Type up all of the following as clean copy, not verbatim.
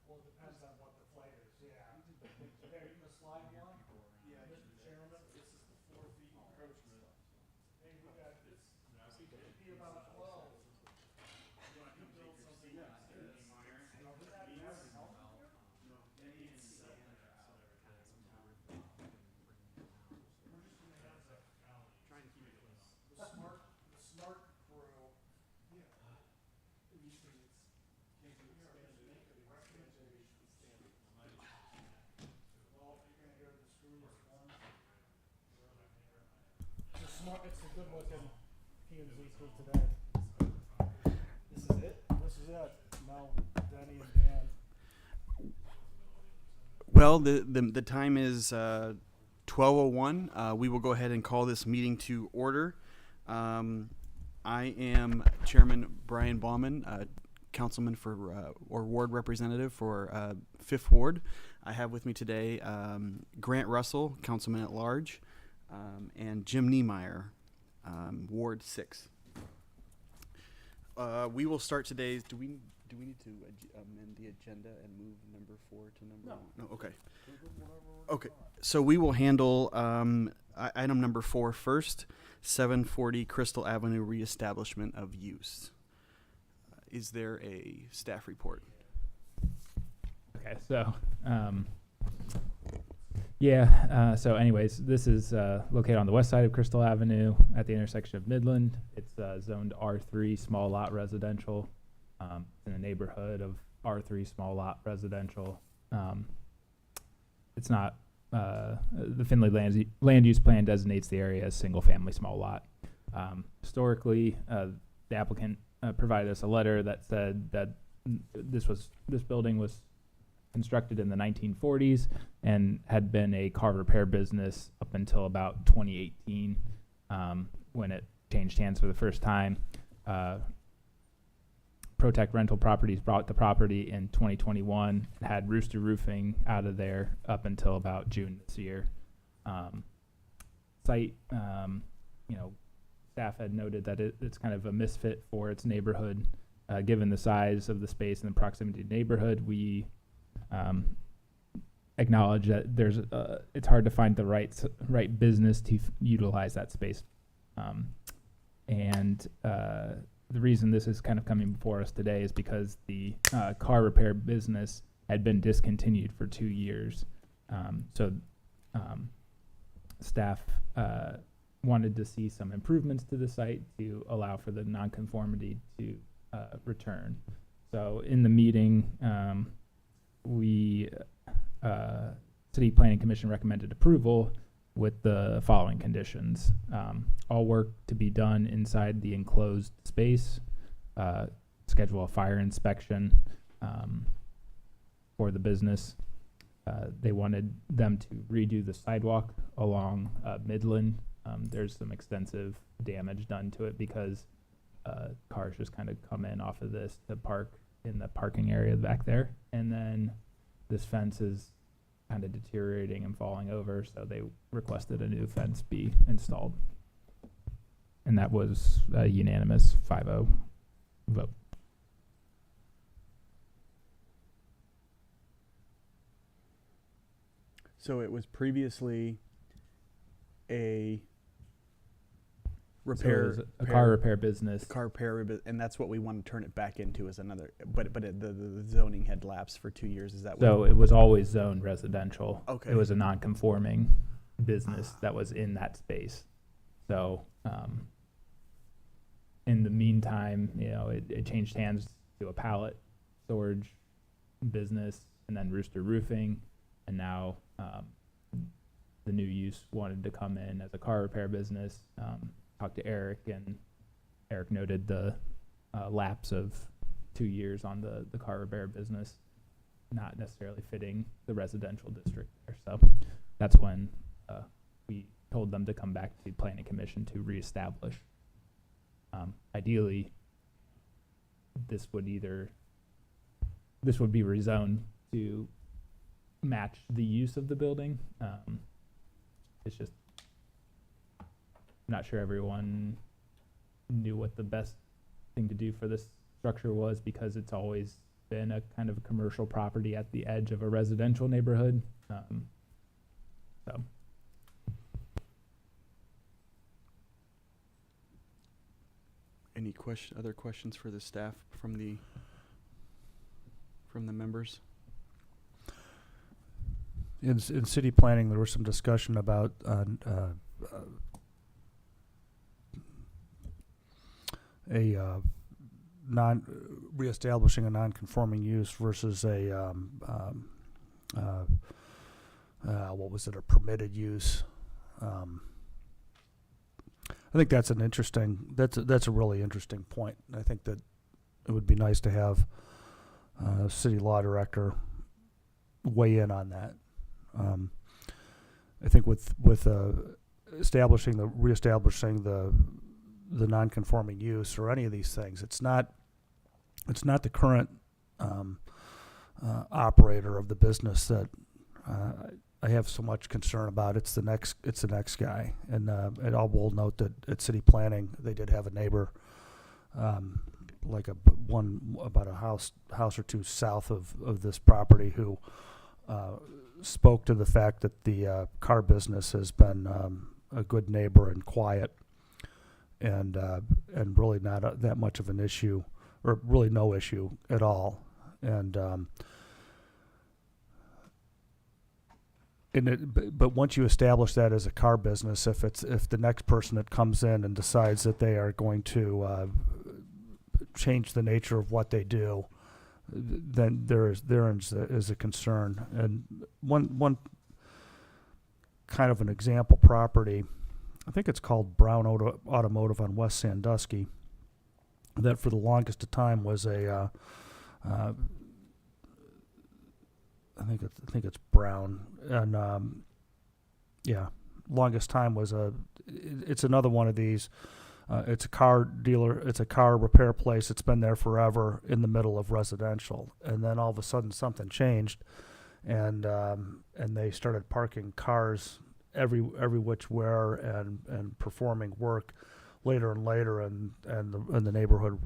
Well, it depends on what the flavors, yeah. Yeah, you can slide one, Mr. Chairman. This is the 4 feet encroachment. Hey, we got, we could be about 12. You build something like this. Now, does that have a helmet here? We're just gonna have the smart crew. Yeah. These things can be expanded, make a recommendation. Well, you're gonna go to the screwiest one. It's a good looking P and Z crew today. This is it? This is it. Mel, Denny, and Dan. Well, the time is 12:01. We will go ahead and call this meeting to order. I am Chairman Brian Bauman, councilman for or ward representative for 5th Ward. I have with me today Grant Russell, councilman at large, and Jim Niemeyer, Ward 6. We will start today's. Do we need to amend the agenda and move number 4 to number 1? No. Okay. Okay. So we will handle item number 4 first. 740 Crystal Avenue reestablishment of use. Is there a staff report? Okay, so so anyways, this is located on the west side of Crystal Avenue at the intersection of Midland. It's zoned R3 small lot residential, in the neighborhood of R3 small lot residential. It's not the Findlay land use plan designates the area as single family small lot. Historically, the applicant provided us a letter that said that this building was constructed in the 1940s and had been a car repair business up until about 2018, when it changed hands for the first time. Protect Rental Properties bought the property in 2021, had Rooster Roofing out of there up until about June this year. Site, staff had noted that it's kind of a misfit for its neighborhood, given the size of the space and the proximity to the neighborhood. We acknowledge that it's hard to find the right business to utilize that space, the reason this is kind of coming before us today is because the car repair business had been discontinued for 2 years. Staff wanted to see some improvements to the site to allow for the nonconformity to return. So in the meeting, City Planning Commission recommended approval with the following conditions. All work to be done inside the enclosed space, schedule a fire inspection for the business. They wanted them to redo the sidewalk along Midland. There's some extensive damage done to it because cars just kind of come in off of this to park in the parking area back there. And then this fence is kind of deteriorating and falling over, so they requested a new fence be installed. And that was a unanimous 5-0 vote. So it was previously a repair, So it was a car repair business. and that's what we want to turn it back into as another. But the zoning had lapsed for 2 years. Is that So it was always zoned residential. Okay. It was a non-conforming business that was in that space. So in the meantime, it changed hands to a pallet storage business and then Rooster Roofing, and now the new use wanted to come in as a car repair business. Talked to Eric, and Eric noted the lapse of 2 years on the car repair business not necessarily fitting the residential district there. So that's when we told them to come back to the Planning Commission to reestablish. Ideally, this would be rezoned to match the use of the building. It's just not sure everyone knew what the best thing to do for this structure was, because it's always been a kind of a commercial property at the edge of a residential neighborhood. So Any other questions for the staff from the members? In city planning, there was some discussion about reestablishing a non-conforming use versus a what was it, a permitted use. I think that's an interesting. That's a really interesting point. I think that it would be nice to have city law director weigh in on that. I think with reestablishing the non-conforming use or any of these things, it's not the current operator of the business that I have so much concern about. It's the next guy. And I will note that at city planning, they did have a neighbor, about a house or two south of this property, who spoke to the fact that the car business has been a good neighbor and quiet, and really not that much of an issue, or really no issue at all. But once you establish that as a car business, if the next person that comes in and decides that they are going to change the nature of what they do, then there is a concern. And one kind of an example property, I think it's called Brown Automotive on West Sandusky, that for the longest of time was a I think it's Brown, and longest time was it's another one of these. It's a car dealer. It's a car repair place. It's been there forever in the middle of residential, and then all of a sudden something changed, and they started parking cars every which where and performing work later and later, and the neighborhood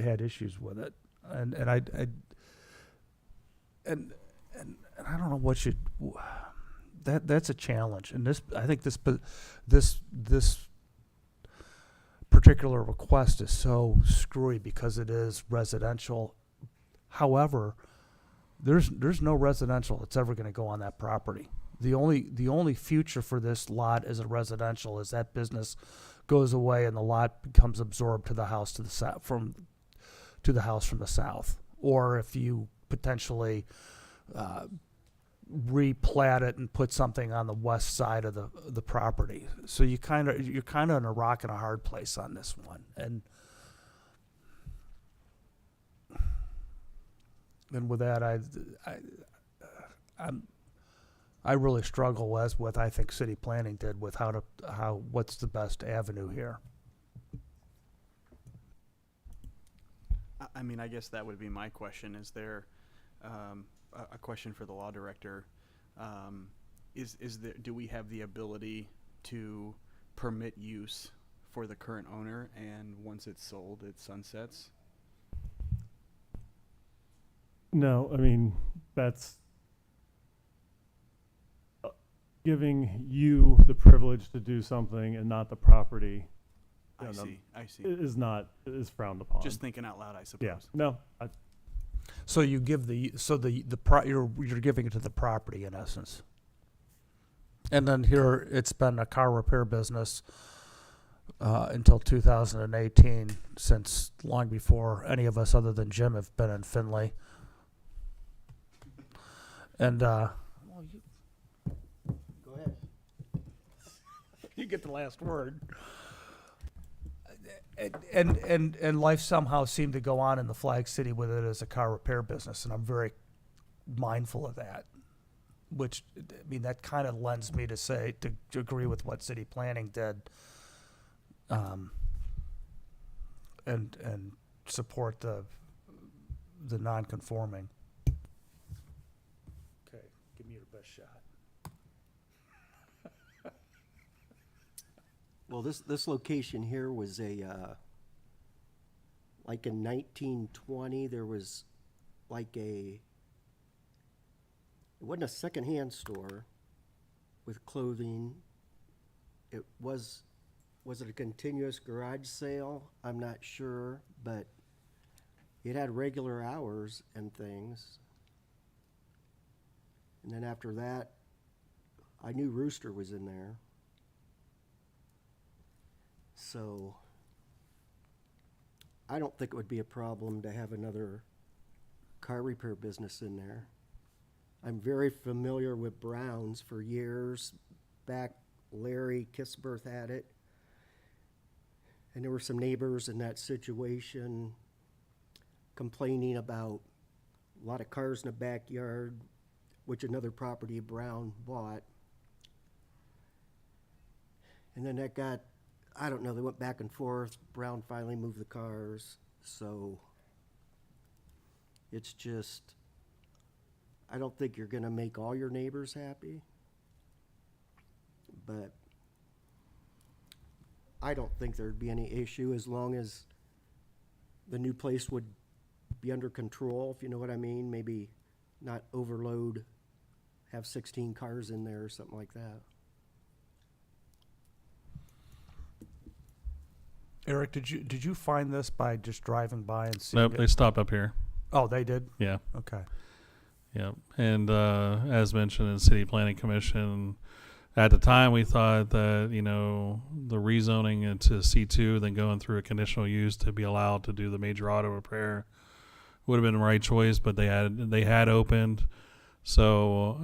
had issues with it, and I don't know what that's a challenge. And I think this particular request is so screwy because it is residential. However, there's no residential that's ever going to go on that property. The only future for this lot as a residential is that business goes away and the lot becomes absorbed to the house to the south from the south, or if you potentially replat it and put something on the west side of the property. So you're kind of in a rock and a hard place on this one, and with that, I really struggle with I think city planning did with what's the best avenue here. I mean, I guess that would be my question. Is there a question for the law director? Do we have the ability to permit use for the current owner, and once it's sold, it sunsets? No, I mean, that's giving you the privilege to do something and not the property. I see. Is frowned upon. Just thinking out loud, I suppose. Yeah. No. So you give you're giving it to the property in essence. And then here it's been a car repair business until 2018, since long before any of us other than Jim have been in Findlay. And Go ahead. you get the last word. And life somehow seemed to go on in the Flag City with it as a car repair business, and I'm very mindful of that. Which, I mean, that kind of lends me to agree with what city planning did, and support the non-conforming. Okay, give me your best shot. Well, this location here was a like in 1920, there was like it wasn't a secondhand store with clothing. It was it a continuous garage sale? I'm not sure, but it had regular hours and things. And then after that, I knew Rooster was in there. So I don't think it would be a problem to have another car repair business in there. I'm very familiar with Brown's. For years back, Larry Kisberth had it. And there were some neighbors in that situation complaining about a lot of cars in the backyard, which another property Brown bought. And then that got, I don't know, they went back and forth. Brown finally moved the cars. So it's just, I don't think you're going to make all your neighbors happy. But I don't think there'd be any issue as long as the new place would be under control, if you know what I mean. Maybe not overload, have 16 cars in there or something like that. Eric, did you find this by just driving by and seeing Nope, it? they stopped up here. Oh, they did? Yeah. Okay. Yeah. And as mentioned in City Planning Commission, at the time we thought that, the rezoning into C2, then going through a conditional use to be allowed to do the major auto repair would have been the right choice, but they had opened. So,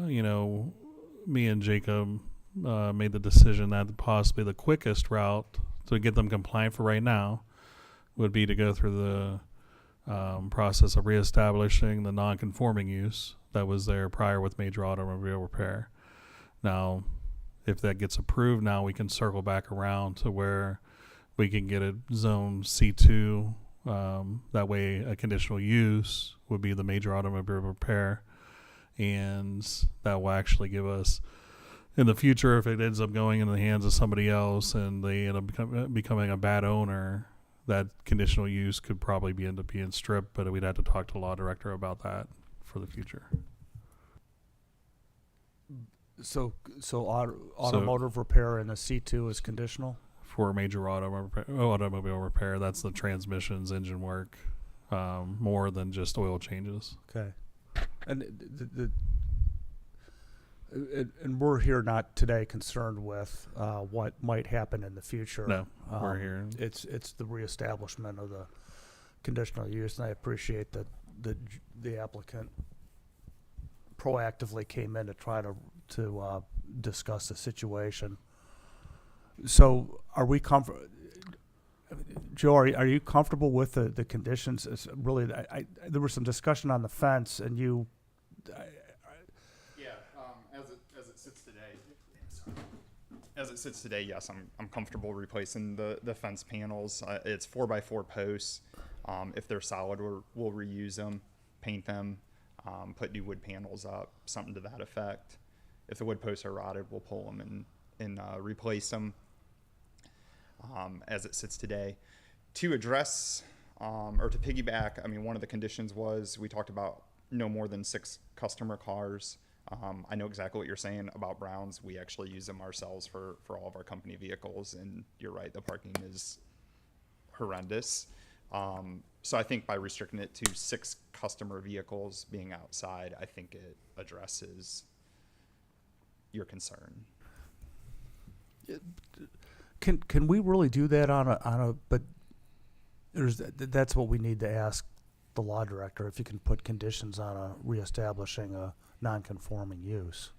me and Jacob made the decision that possibly the quickest route to get them compliant for right now would be to go through the process of reestablishing the non-conforming use that was there prior with major automobile repair. Now, if that gets approved, now we can circle back around to where we can get it zone C2. That way a conditional use would be the major automobile repair, and that will actually give us, in the future, if it ends up going in the hands of somebody else and they end up becoming a bad owner, that conditional use could probably end up being stripped, but we'd have to talk to the law director about that for the future. So automotive repair in a C2 is conditional? For major automobile repair, that's the transmissions, engine work, more than just oil changes. Okay. And and we're here not today concerned with what might happen in the future. No, we're here. It's the reestablishment of the conditional use, and I appreciate that the applicant proactively came in to try to discuss the situation. So, are we Joe? Are you comfortable with the conditions? It's really, there was some discussion on the fence, and you. As it sits today, yes, I'm comfortable replacing the fence panels. It's 4x4 posts. If they're solid, we'll reuse them, paint them, put new wood panels up, something to that effect. If the wood posts are rotted, we'll pull them and replace them. As it sits today, to address or to piggyback, one of the conditions was we talked about no more than 6 customer cars. I know exactly what you're saying about Browns. We actually use them ourselves for all of our company vehicles, and you're right, the parking is horrendous. So I think by restricting it to 6 customer vehicles being outside, I think it addresses your concern. Can we really do that on a but that's what we need to ask the law director, if you can put conditions on reestablishing a non-conforming use.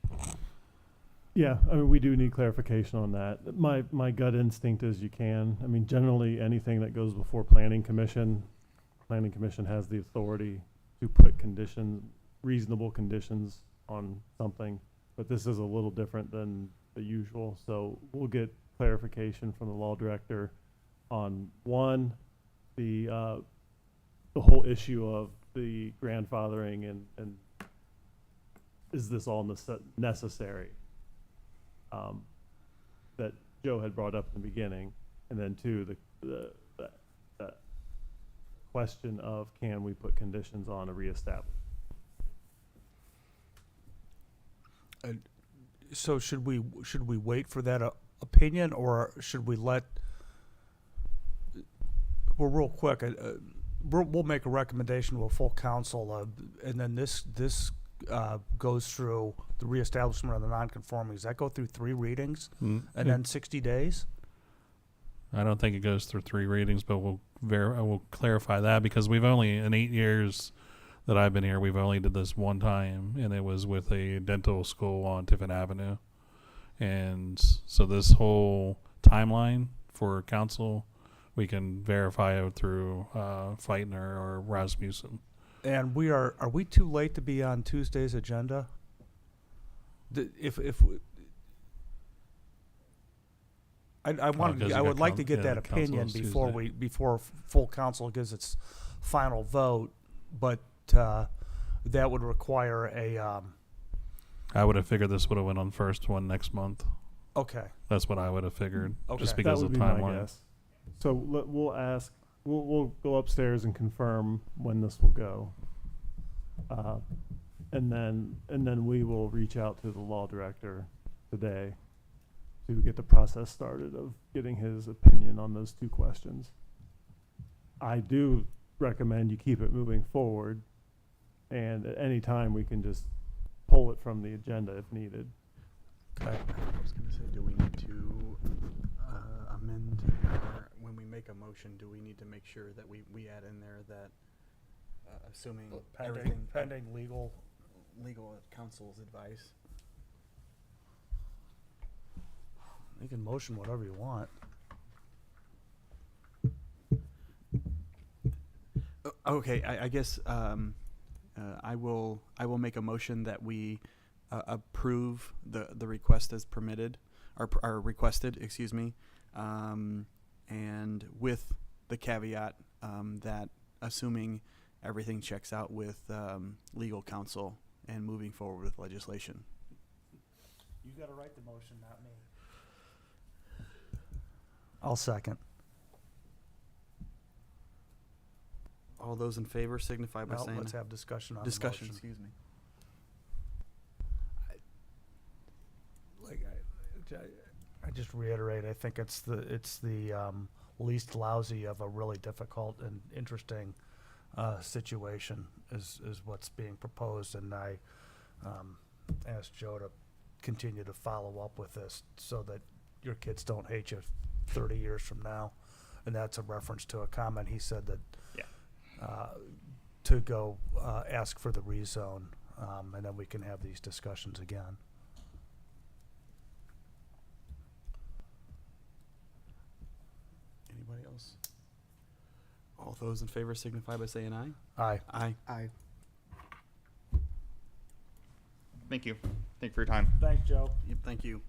Yeah, we do need clarification on that. My gut instinct is you can. Generally anything that goes before Planning Commission has the authority to put reasonable conditions on something, but this is a little different than the usual. So we'll get clarification from the law director on the whole issue of the grandfathering and is this all necessary, that Joe had brought up in the beginning, and then 2, question of can we put conditions on a reestablishment. So should we wait for that opinion, or should we let? Well, real quick, we'll make a recommendation to a full council, and then this goes through the reestablishment of the nonconforming. Does that go through 3 readings and then 60 days? I don't think it goes through 3 readings, but we'll clarify that, because we've only, in 8 years that I've been here, we've only did this one time, and it was with a dental school on Tiffin Avenue. And so this whole timeline for council, we can verify it through Feitner or Rasmussen. And are we too late to be on Tuesday's agenda? I would like to get that opinion before full council gives its final vote, but that would require a. I would have figured this would have went on first one next month. Okay. That's what I would have figured, Okay. just That because would of be my timeline. guess. So we'll ask, we'll go upstairs and confirm when this will go. And then we will reach out to the law director today to get the process started of getting his opinion on those 2 questions. I do recommend you keep it moving forward, and at any time we can just pull it from the agenda if needed. Okay. I was going to say, do we need to amend, or when we make a motion, do we need to make sure that we add in there that assuming everything pending legal counsel's advice? You can motion whatever you want. Okay, I guess I will make a motion that we approve the request as permitted, or requested, excuse me, and with the caveat that assuming everything checks out with legal counsel and moving forward with legislation. You got to write the motion, not me. I'll second. All those in favor signify by Well, saying let's have discussion on discussion. the motion. Excuse me. I just reiterate, I think it's the least lousy of a really difficult and interesting situation is what's being proposed, and I asked Joe to continue to follow up with this so that your kids don't hate you 30 years from now. And that's a reference to a comment he said that to go ask for the rezone, and then we can have these discussions again. Anybody else? All those in favor signify by saying aye. Aye. Aye. Aye. Thank you. Thank you for your time. Thanks, Joe. Yep, thank you.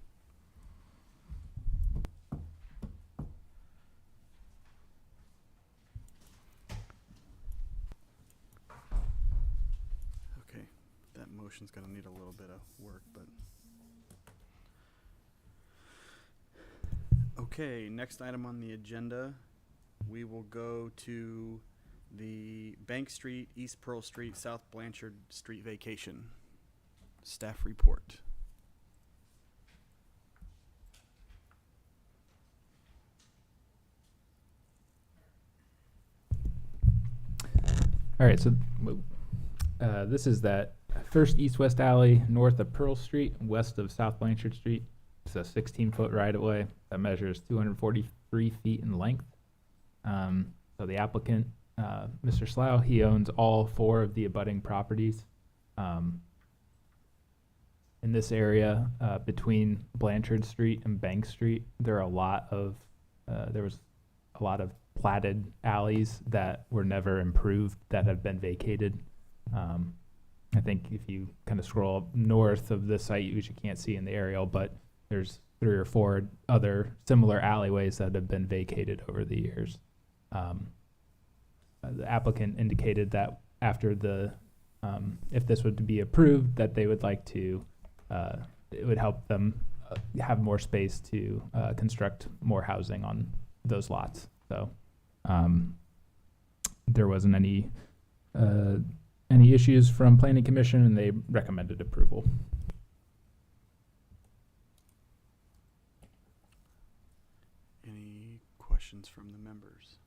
Okay, that motion's gonna need a little bit of work, but. Okay, next item on the agenda, we will go to the Bank Street, East Pearl Street, South Blanchard Street vacation. Staff report. All right, so this is that first east-west alley north of Pearl Street, west of South Blanchard Street. It's a 16-foot right-of-way that measures 243 feet in length. So the applicant, Mr. Slough, he owns all 4 of the abutting properties. In this area, between Blanchard Street and Bank Street, there was a lot of platted alleys that were never improved that have been vacated. I think if you kind of scroll up north of the site, which you can't see in the aerial, but there's 3 or 4 other similar alleyways that have been vacated over the years. The applicant indicated that after if this would be approved, that they would like to, it would help them have more space to there wasn't any issues from Planning Commission, and they recommended approval. Any questions from the members?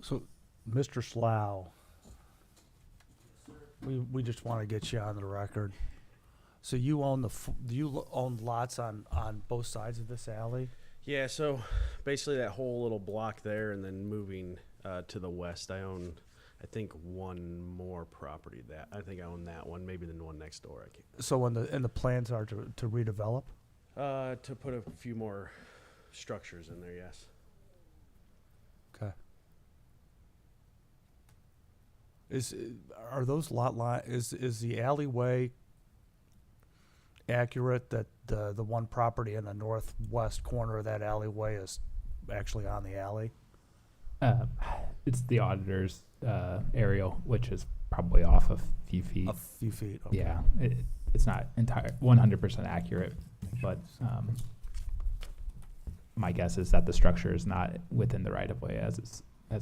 So, Mr. Slough, we just want to get you on the record. So you own do you own lots on both sides of this alley? Yeah, so basically that whole little block there, and then moving to the west, I own, I think, one more property. That I think I own that one, maybe the one next door. I can't. So and the plans are to redevelop? To put a few more structures in there, yes. Okay. Are those lot line is the alleyway accurate that the one property in the northwest corner of that alleyway is actually on the alley? It's the auditor's aerial, which is probably off a few feet. A few feet. Okay. Yeah, it's not 100% accurate, but my guess is that the structure is not within the right of way as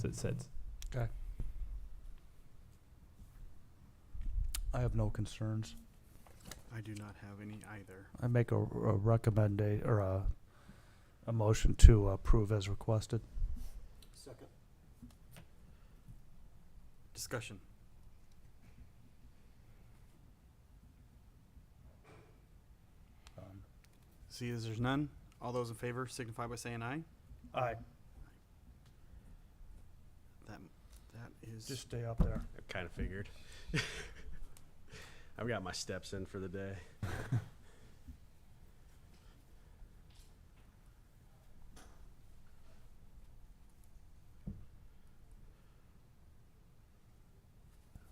it sits. Okay. I have no concerns. I do not have any either. I make a recommendation or a motion to approve as requested. Second. Discussion. See as there's none, all those in favor signify by saying aye. Aye. That is Just stay up there. I kind of figured. I've got my steps in for the day.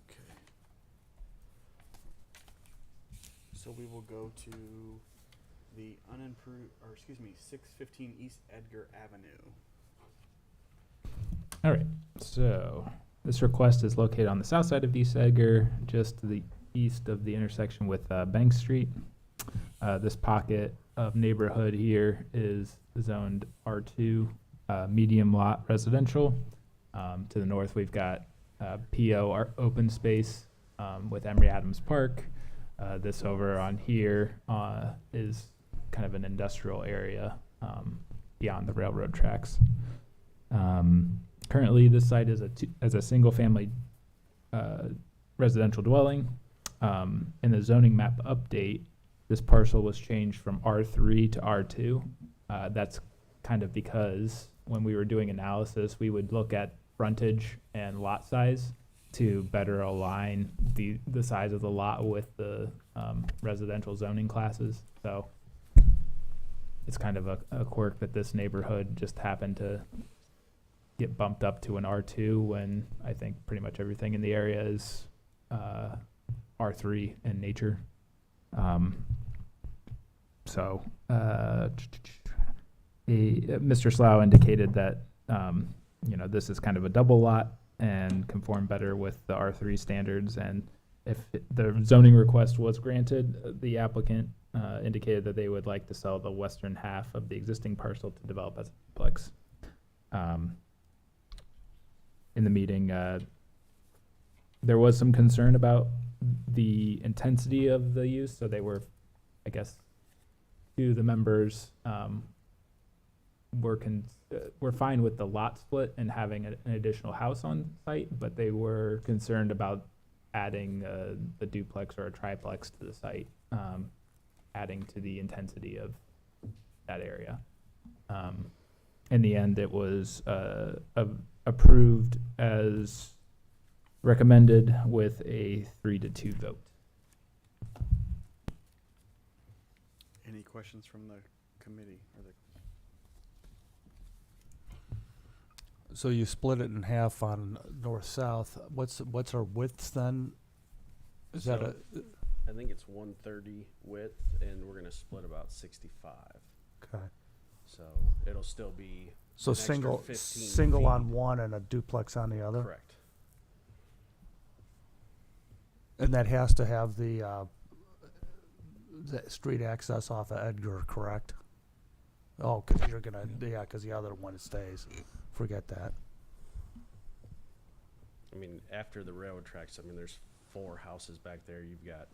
okay. So we will go to the unimproved, or excuse me, 615 East Edgar Avenue. All right, so this request is located on the south side of East Edgar, just to the east of the intersection with Bank Street. This pocket of neighborhood here is zoned R2, medium lot residential. To the north, we've got PO open space with Emory Adams Park. This over on here is kind of an industrial area beyond the railroad tracks. Currently, this site is a single-family residential dwelling. In the zoning map update, this parcel was changed from R3 to R2. That's kind of because when we were doing analysis, we would look at frontage and lot size to better align the size of the lot with the residential zoning classes. So it's kind of a quirk that this neighborhood just happened to get bumped up to an R2 when I think pretty much everything in the area is R3 in nature. Mr. Slough indicated that this is kind of a double lot and conform better with the R3 standards. And if the zoning request was granted, the applicant indicated that they would like to sell the western half of the existing parcel to develop as a duplex. In the meeting, there was some concern about the intensity of the use, so they were, I guess, to the members, were fine with the lot split and having an additional house on site, but they were concerned about adding a duplex or a triplex to the site, adding to the intensity of that area. In the end, it was approved as recommended with a 3-2 vote. Any questions from the committee or the? So you split it in half on north-south. What's our width then? Is that a? I think it's 130 width, and we're gonna split about 65. Okay. So it'll still be So an extra single 15 feet. on one and a duplex on the other? Correct. And that has to have the street access off of Edgar, correct? Oh, because you're gonna, yeah, because the other one stays. Forget that. I mean, after the railroad tracks, I mean, there's 4 houses back there. You've got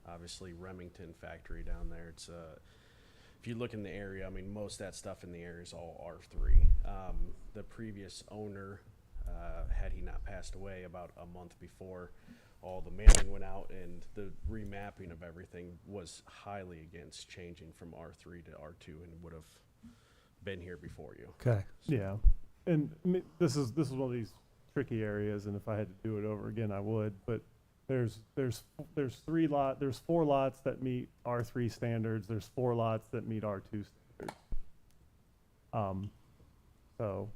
obviously Remington factory down there. It's if you look in the area, I mean, most of that stuff in the area is all R3. The previous owner, had he not passed away about a month before all the mailing went out and the remapping of everything, was highly against changing from R3 to R2 and would have been here before you. Okay. Yeah, and this is one of these tricky areas, and if I had to do it over again, I would. But there's 4 lots that meet R3 standards. There's 4 lots that meet R2 standards. So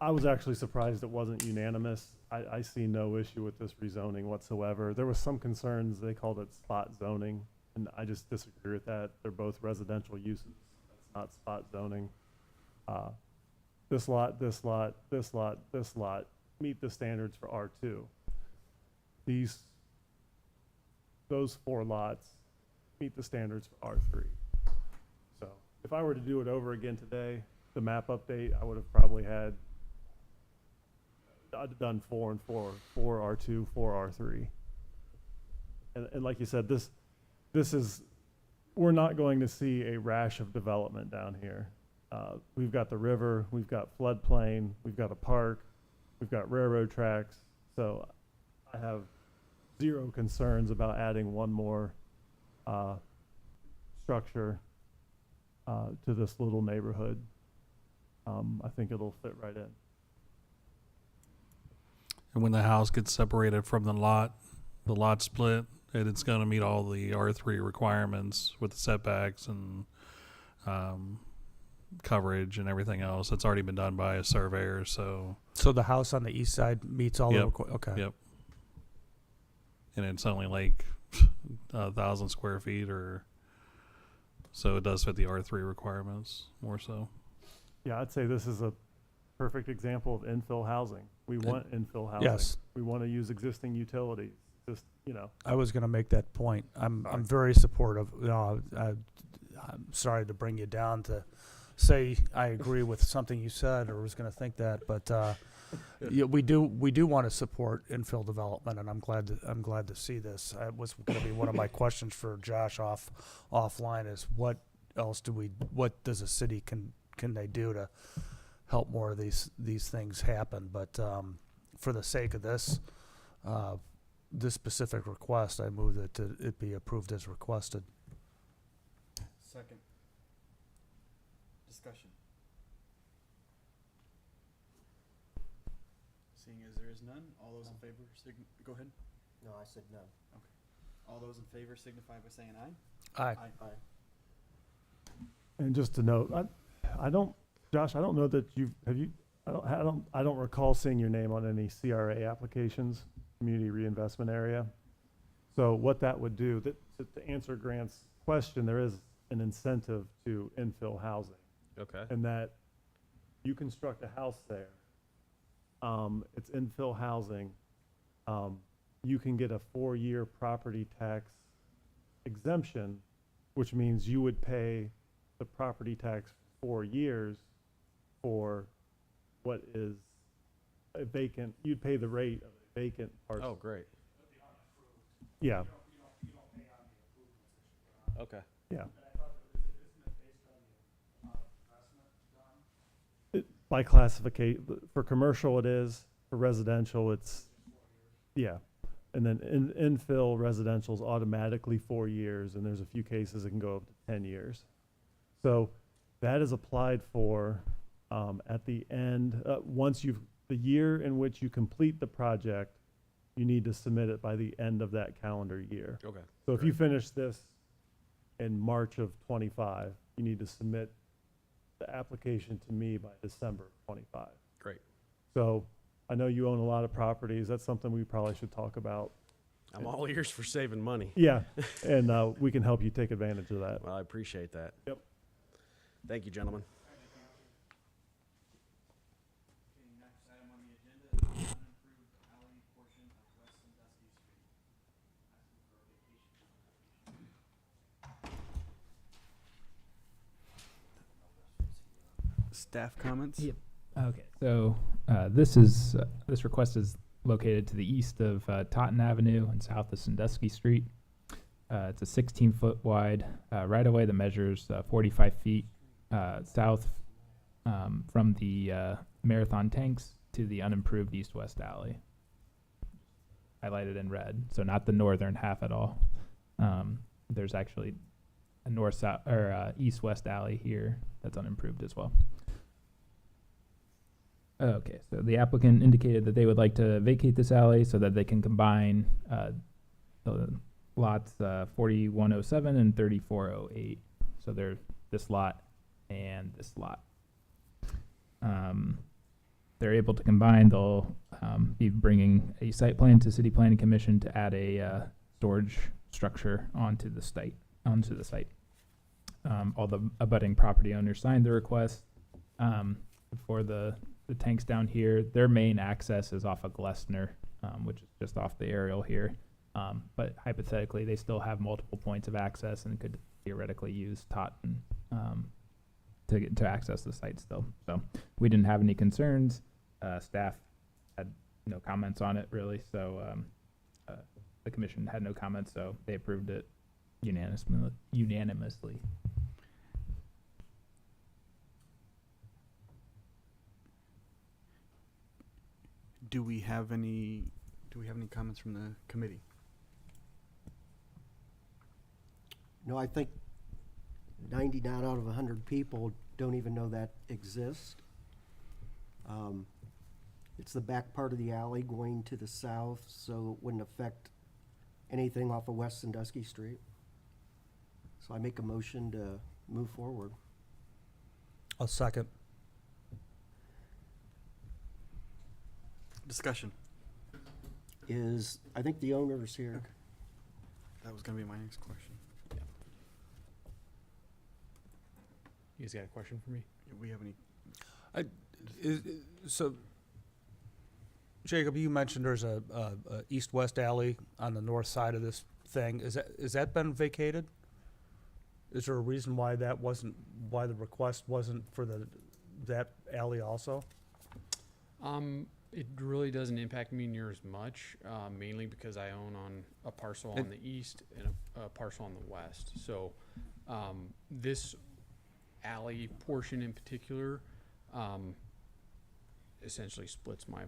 I was actually surprised it wasn't unanimous. I see no issue with this rezoning whatsoever. There was some concerns. They called it spot zoning, and I just disagree with that. They're both residential uses. That's not spot zoning. This lot meet the standards for R2. Those 4 lots meet the standards for R3. So if I were to do it over again today, the map update, I would have probably I'd done 4 and 4, 4 R2, 4 R3. And like you said, this is, we're not going to see a rash of development down here. We've got the river, we've got floodplain, we've got a park, we've got railroad tracks. So I have 0 concerns about adding one more structure to this little neighborhood. I think it'll fit right in. And when the house gets separated from the lot split, and it's going to meet all the R3 requirements with the setbacks and coverage and everything else. It's already been done by a surveyor, so. So the house on the east side meets all the okay. Yep. And it's only like 1,000 square feet, or so it does fit the R3 requirements more so. Yeah, I'd say this is a perfect example of infill housing. We want infill housing. Yes. We want to use existing utilities. Just, I was going to make that point. I'm very supportive. I'm sorry to bring you down to say I agree with something you said, or was going to think that, but yeah, we do want to support infill development, and I'm glad to see this. It was going to be one of my questions for Josh offline is what does a city can they do to help more of these things happen? But for the sake of this specific request, I move that it be approved as requested. Second. Discussion. Seeing as there is none, all those in favor, go ahead. No, I said none. All those in favor signify by saying aye. Aye. Aye. and just to note, Josh, I don't know that I don't recall seeing your name on any CRA applications, community reinvestment area. So what that would do, to answer Grant's question, there is an incentive to infill housing. Okay. And that you construct a house there, it's infill housing, you can get a 4-year property tax exemption, which means you would pay the property tax for 4 years for what is a vacant, you'd pay the rate of a vacant parcel. Oh, great. Yeah, Okay. yeah. By classification, for commercial it is, for residential it's, yeah. And then infill residential is automatically 4 years, and there's a few cases it can go up to 10 years. So that is applied for at the end, the year in which you complete the project, you need to submit it by the end of that calendar year. Okay. So if you finish this in March of 25, you need to submit the application to me by December of 25. Great. So I know you own a lot of properties. That's something we probably should talk about. I'm all ears for saving money. Yeah, and we can help you take advantage of that. Well, I appreciate that. Yep. Thank you, gentlemen. Next item on the agenda is the unimproved alley portion of West Sandusky Street. Asking for a vacation. staff comments. Yep. Okay, so this request is located to the east of Totten Avenue and south of Sandusky Street. It's a 16-foot wide right-of-way that measures 45 feet south from the Marathon tanks to the unimproved east-west alley. Highlighted in red, so not the northern half at all. There's actually a north-south or east-west alley here that's unimproved as well. Okay, so the applicant indicated that they would like to vacate this alley so that they can combine the lots 4107 and 3408. So they're this lot and this lot. They're able to combine. They'll be bringing a site plan to City Planning Commission to add a storage structure onto the site. All the abutting property owners signed the request for the tanks down here. Their main access is off of Glessner, which is just off the aerial here. But hypothetically, they still have multiple points of access and could theoretically use Totten to access the site still. So we didn't have any concerns. Staff had no comments on it really. So the commission had no comments, so they approved it unanimously. Do we have any comments from the committee? No, I think 99 out of 100 people don't even know that exists. It's the back part of the alley going to the south, so it wouldn't affect anything off of West Sandusky Street. So I make a motion to move forward. I'll second. Discussion. I think the owner's here. That was going to be my next question. You guys got a question for me? Do we have any? So, Jacob, you mentioned there's a east-west alley on the north side of this thing. Is that been vacated? Is there a reason why the request wasn't for that alley also? It really doesn't impact me near as much, mainly because I own on a parcel on the east and a parcel on the west. So this alley portion in particular essentially splits my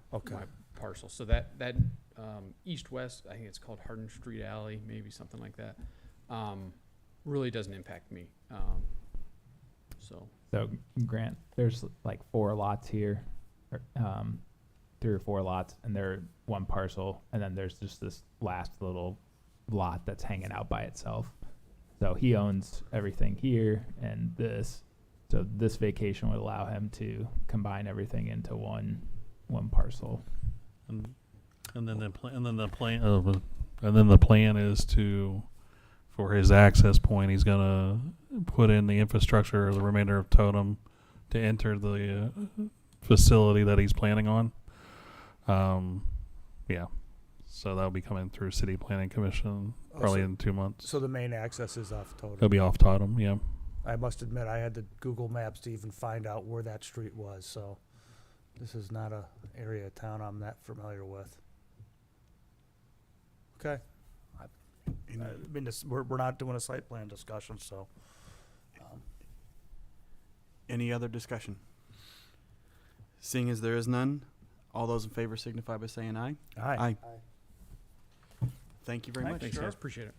parcel. So that east-west, I think it's called Hardin Street Alley, maybe something like that, really doesn't impact me. So Grant, there's like 4 lots here. 3 or 4 lots, and they're one parcel, and then there's just this last little lot that's hanging out by itself. So he owns everything here and this. So this vacation would allow him to combine everything into one parcel. And then the plan is to, for his access point, he's gonna put in the infrastructure or the remainder of Totem to enter the facility that he's planning on. Yeah. So that'll be coming through City Planning Commission probably in 2 months. So the main access is off Totem. It'll be off Totem, yeah. I must admit, I had to Google Maps to even find out where that street was, so this is not a area of town I'm that familiar with. Okay. I mean, we're not doing a site plan discussion, so. Any other discussion? Seeing as there is none, all those in favor signify by saying aye. Aye. Thank you very much. thanks, guys. Appreciate it.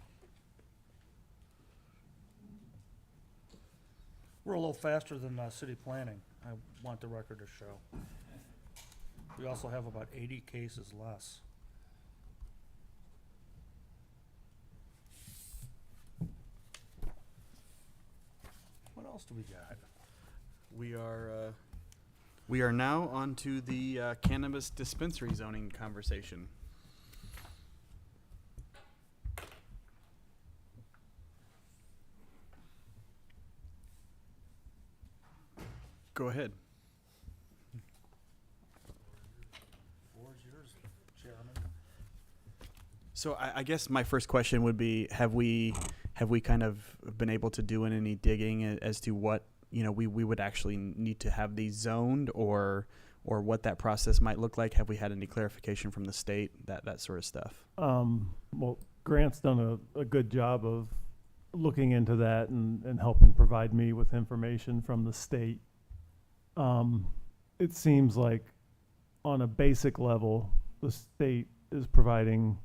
We're a little faster than city planning, I want the record to show. We also have about 80 cases less. What else do we got? We are now on to the cannabis dispensary zoning conversation. Go ahead. Floor is yours, Chairman. So I guess my first question would be, have we kind of been able to do any digging as to what we would actually need to have these zoned, or what that process might look like? Have we had any clarification from the state, that sort of stuff? Well, Grant's done a good job of looking into that and helping provide me with information from the state. It seems like on a basic level, the state is providing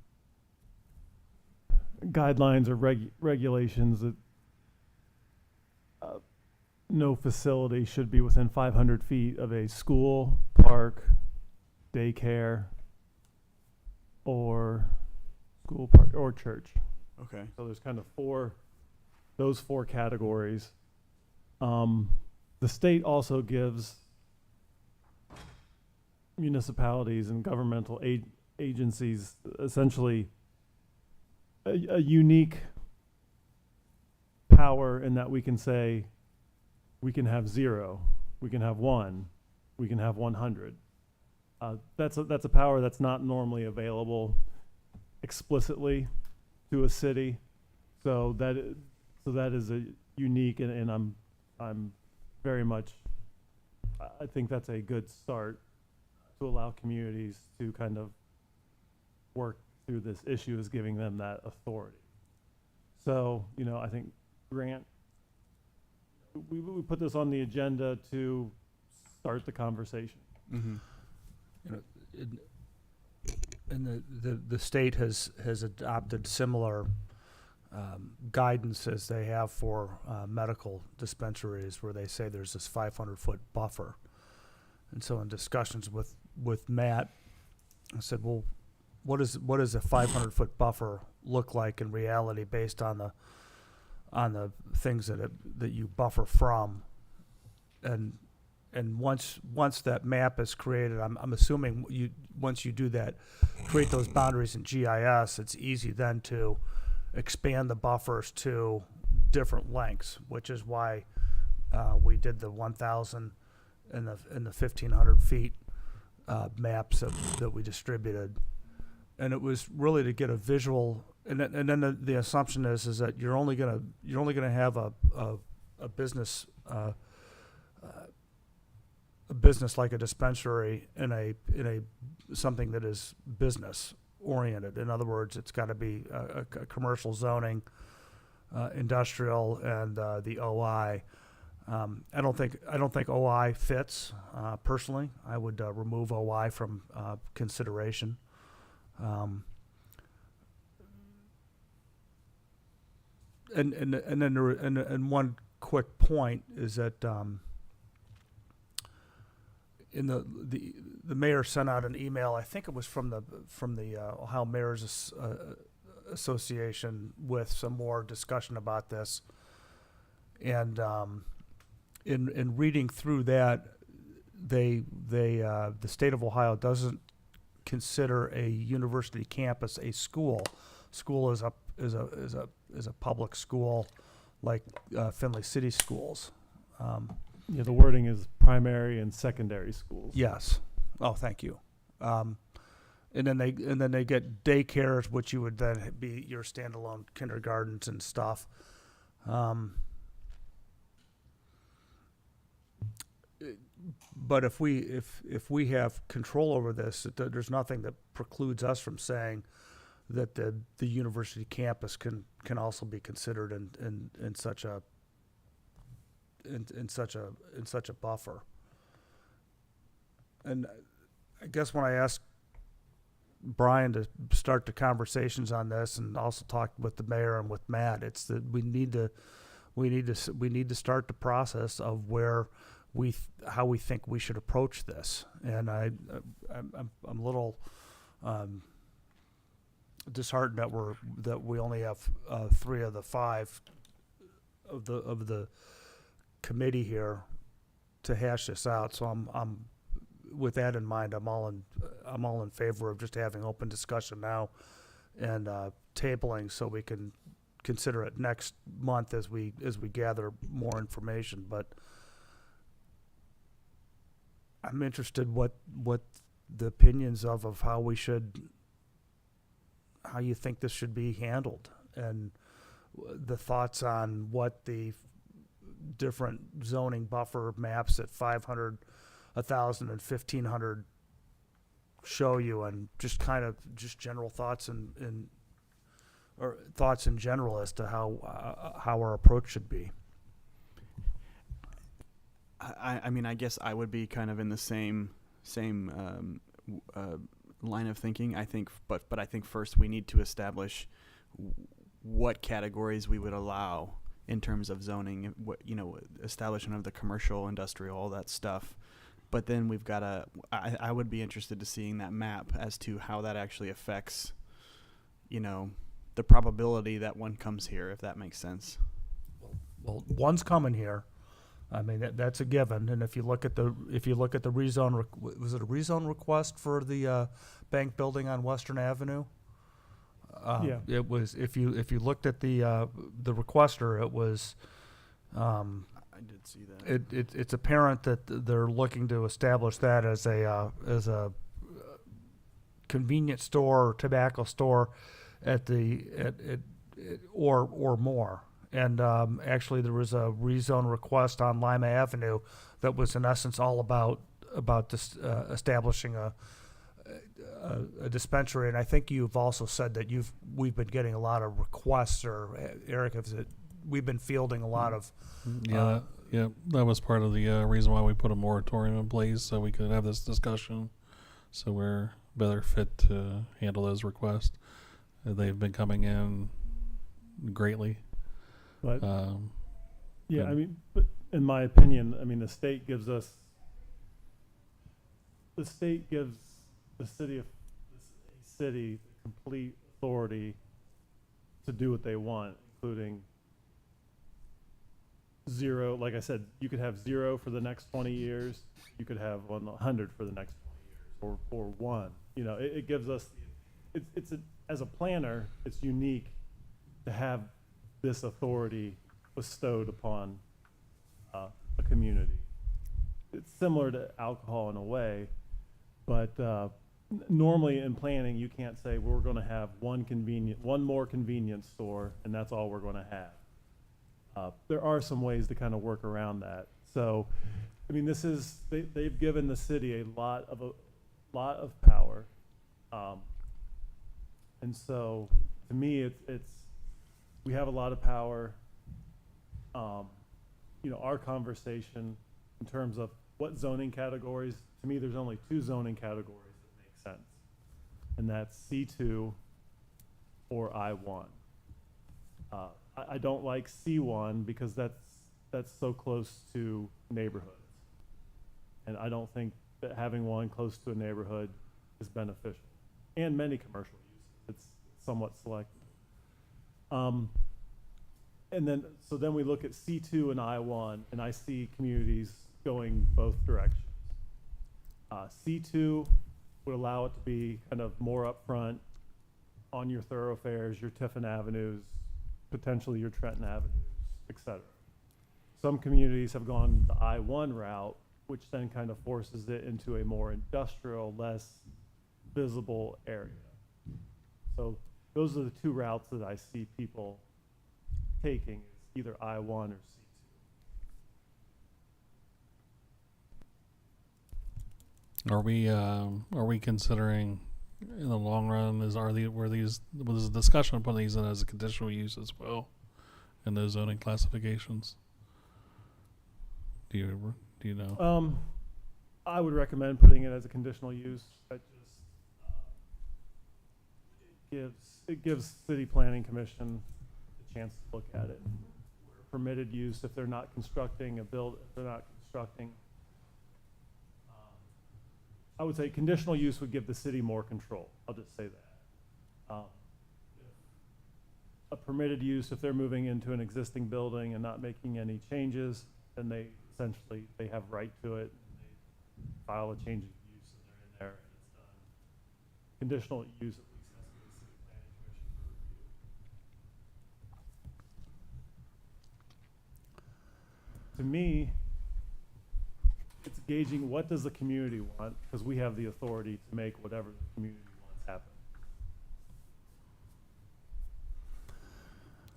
guidelines or regulations that no facility should be within 500 feet of a school, park, daycare, or church. Okay. So there's kind of those four categories. The state also gives municipalities and governmental agencies essentially a unique power in that we can say we can have 0, we can have 1, we can have 100. That's a power that's not normally available explicitly to a city. So that is a unique, and I'm very much, I think that's a good start to allow communities to kind of work through this issue, is giving them that authority. So, I think Grant, we put this on the agenda to start the conversation. Mm-hmm. And the state has adopted similar guidance as they have for medical dispensaries, where they say there's this 500-foot buffer. And so in discussions with Matt, I said, well, what does a 500-foot buffer look like in reality, based on the things that you buffer from? And once that map is created, I'm assuming once you do that, create those boundaries in GIS, it's easy then to expand the buffers to different lengths, which is why we did the 1,000 and the 1,500 feet maps that we distributed. And it was really to get a visual, and then the assumption is that you're only gonna have a business a business like a dispensary in a something that is business oriented. In other words, it's got to be a commercial zoning, industrial, and the OI. I don't think OI fits personally. I would remove OI from consideration. And one quick point is that in the mayor sent out an email. I think it was from the Ohio Mayors Association, with some more discussion about this. And in reading through that, the state of Ohio doesn't consider a university campus a school. School is a public school, like Findlay City Schools. Yeah, the wording is primary and secondary schools. Yes. Oh, thank you. And then they get daycares, which you would then be your standalone kindergartens and stuff. But if we have control over this, there's nothing that precludes us from saying that the university campus can also be considered in such a buffer. And I guess when I asked Brian to start the conversations on this, and also talk with the mayor and with Matt, it's that we need to start the process of how we think we should approach this. And I'm a little disheartened that we only have 3 of the 5 of the committee here to hash this out. So I'm with that in mind, I'm all in favor of just having open discussion now, and tabling so we can consider it next month as we gather more information. But I'm interested what the opinions of how you think this should be handled, and the thoughts on what the different zoning buffer maps at 500, 1,000, and 1,500 show you, and just kind of just general thoughts or thoughts in general as to how our approach should be. I mean, I guess I would be kind of in the same line of thinking. I think, but I think first we need to establish what categories we would allow in terms of zoning. What, establishment of the commercial, industrial, all that stuff. But then we've got to. I would be interested to seeing that map as to how that actually affects, the probability that one comes here, if that makes sense. Well, one's coming here. I mean, that's a given. And if you look at the rezone, was it a rezone request for the bank building on Western Avenue? Yeah. It was. If you looked at the requester, it was. I did see that. It's apparent that they're looking to establish that as a convenience store or tobacco store or more. And actually, there was a rezone request on Lima Avenue that was in essence all about this, establishing a dispensary. And I think you've also said that we've been getting a lot of requests, or Eric, we've been fielding a lot of. Yeah, that was part of the reason why we put a moratorium in place, so we could have this discussion. So we're better fit to handle those requests. They've been coming in greatly. But yeah, good. I mean, but in my opinion, I mean, the state gives the city complete authority to do what they want, including zero. Like I said, you could have 0 for the next 20 years. You could have 100 for the next 20 years, or 1. It gives us. As a planner, it's unique to have this authority bestowed upon a community. It's similar to alcohol in a way, but normally in planning, you can't say we're going to have one more convenience store, and that's all we're going to have. There are some ways to kind of work around that. So, I mean, they've given the city a lot of power, and so to me, it's we have a lot of power. Our conversation in terms of what zoning categories, to me, there's only 2 zoning categories that make sense, and that's C2 or I1. I don't like C1 because that's so close to neighborhoods, and I don't think that having one close to a neighborhood is beneficial. And many commercial uses, it's somewhat selective. And then we look at C2 and I1, and I see communities going both directions. C2 would allow it to be kind of more upfront on your thoroughfares, your Tiffin Avenues, potentially your Trenton Avenues, etc. Some communities have gone the I1 route, which then kind of forces it into a more industrial, less visible area. So those are the 2 routes that I see people taking, is either I1 or C2. Are we considering in the long run was a discussion of putting these in as a conditional use as well in those zoning classifications? Do you know? I would recommend putting it as a conditional use. That just gives City Planning Commission a chance to look at it. Permitted use if they're not constructing I would say conditional use would give the city more control. I'll just say that. A permitted use, if they're moving into an existing building and not making any changes, then they have right to it, and they file a change of use, and they're in there, and it's done. Conditional use at least has to go to the City Planning Commission to review. To me, it's gauging what does the community want, because we have the authority to make whatever the community wants happen.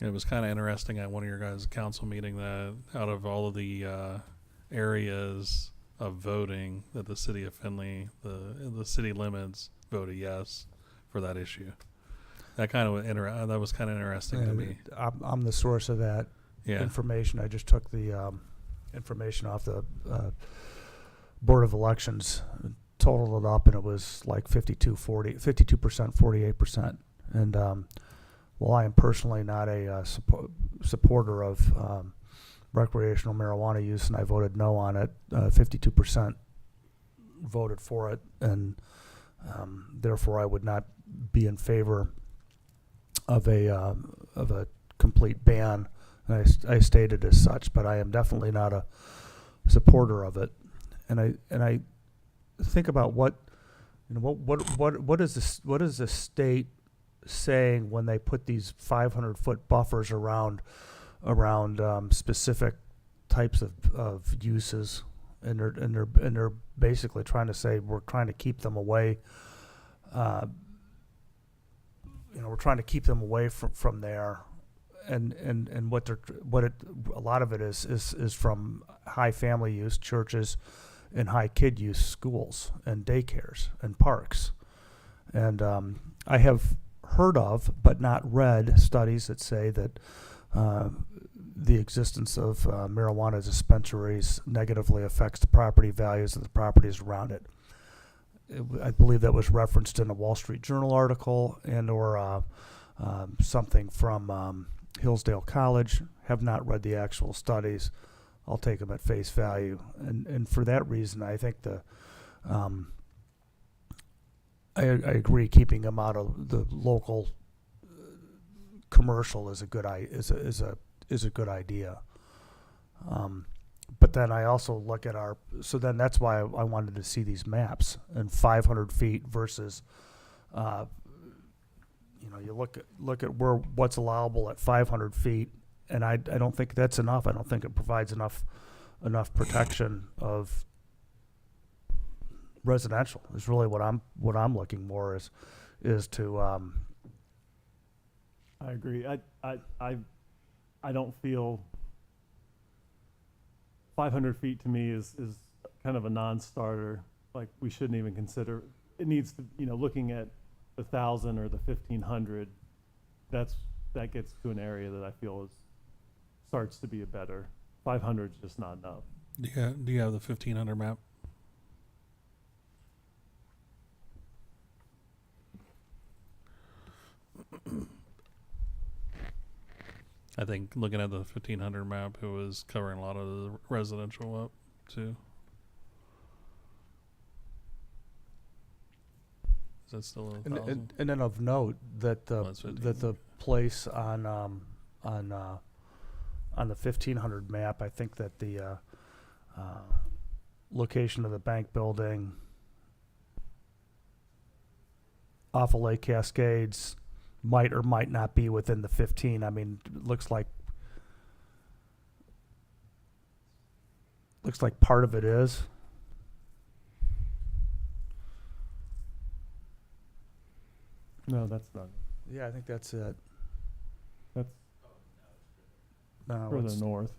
It was kind of interesting at one of your guys' council meeting that out of all of the areas of voting, that the city of Findlay, the city limits voted yes for that issue. That kind of that was kind of interesting to me. I'm the source of that Yeah. information. I just took the information off the Board of Elections, totaled it up, and it was like 52%, 48%. And while I am personally not a supporter of recreational marijuana use, and I voted no on it, 52% voted for it, and therefore I would not be in favor of a complete ban. And I stated as such, but I am definitely not a supporter of it. And I think about what is the state saying when they put these 500-foot buffers around specific types of uses, and they're basically trying to say we're trying to keep them away. We're trying to keep them away from there, and a lot of it is from high family use churches and high kid use schools and daycares and parks. And I have heard of but not read studies that say that the existence of marijuana dispensaries negatively affects the property values of the properties around it. I believe that was referenced in a Wall Street Journal article or something from Hillsdale College. Have not read the actual studies. I'll take them at face value, and for that reason, I think I agree keeping them out of the local commercial is a good idea. But then I also look at so then that's why I wanted to see these maps and 500 feet versus, you look at what's allowable at 500 feet, and I don't think that's enough. I don't think it provides enough protection of residential. Is really what I'm looking more is to. I agree. I don't feel 500 feet to me is kind of a non-starter. Like, we shouldn't even consider. It needs to, looking at the 1,000 or the 1,500, that gets to an area that I feel starts to be a better. 500 is just not enough. Do you have the 1,500 map? I think looking at the 1,500 map, it was covering a lot of the residential up too. Is that still 1,000? And then of note that that's the place on the 1,500 map, I think that the location of the bank building off of Lake Cascades might or might not be within the 15. I mean, it looks like part of it is. No, that's not. Yeah, I think that's it. That's No, further it's- north.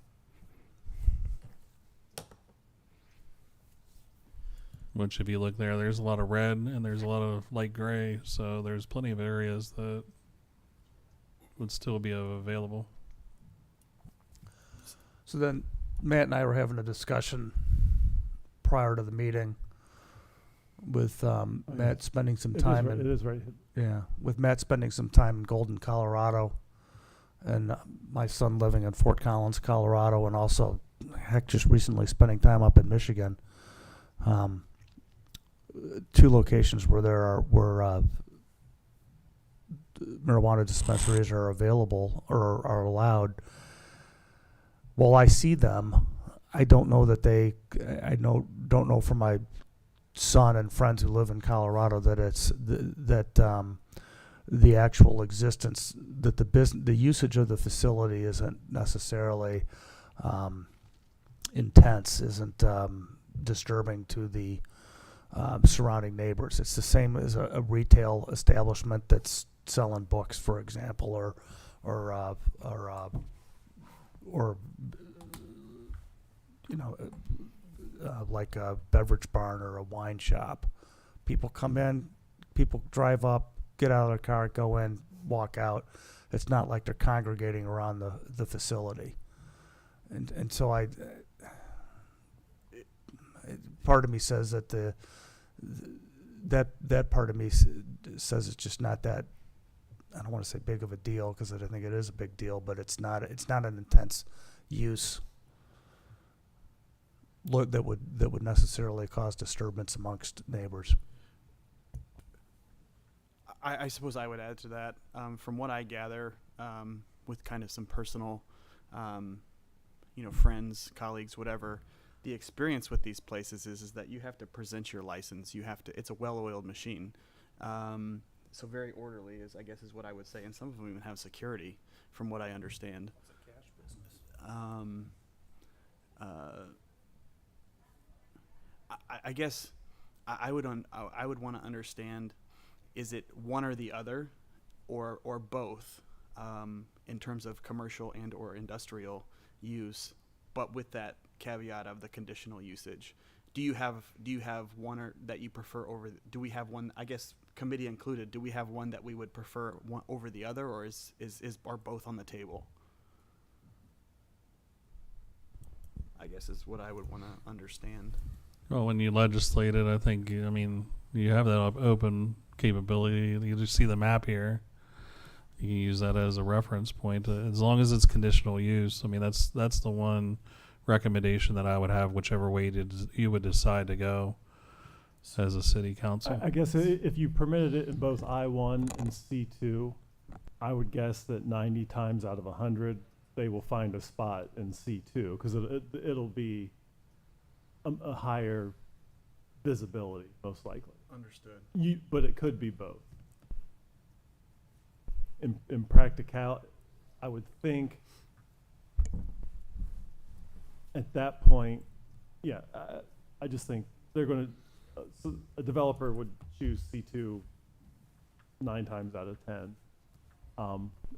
Which, if you look there's a lot of red and there's a lot of light gray, so there's plenty of areas that would still be available. So then Matt and I were having a discussion prior to the meeting with Matt spending some time It is right. with Matt spending some time in Golden, Colorado, and my son living in Fort Collins, Colorado, and also just recently spending time up in Michigan. Two locations where where marijuana dispensaries are available or are allowed. While I see them, I don't know that don't know from my son and friends who live in Colorado that the actual existence, that the usage of the facility isn't necessarily intense, isn't disturbing to the surrounding neighbors. It's the same as a retail establishment that's selling books, for example, or you know, like a beverage barn or a wine shop. People come in, people drive up, get out of their car, go in, walk out. It's not like they're congregating around the facility. And so part of me says that that part of me says it's just not that, I don't want to say big of a deal, because I think it is a big deal, but it's not an intense use that would necessarily cause disturbance amongst neighbors. I suppose I would add to that. From what I gather, with kind of some personal, friends, colleagues, whatever, the experience with these places is that you have to present your license. It's a well-oiled machine. So very orderly is what I would say. And some of them even have security, from what I understand. It's a cash business. I guess I would want to understand, is it one or the other, or both, in terms of commercial and or industrial use, but with that caveat of the conditional usage? Do you have one or that you prefer over? Do we have one? I guess committee included. Do we have one that we would prefer one over the other, or are both on the table? I guess is what I would want to understand. Well, when you legislate it, I think, you have that open capability. You just see the map here. You can use that as a reference point, as long as it's conditional use. I mean, that's the one recommendation that I would have, whichever way you would decide to go as a city council. I guess if you permitted it in both I-1 and C2, I would guess that 90 times out of 100, they will find a spot in C2, because it'll be a higher visibility, most likely. Understood. But it could be both. In practicality, I would think at that point, I just think they're going to, so a developer would choose C2 9 times out of 10.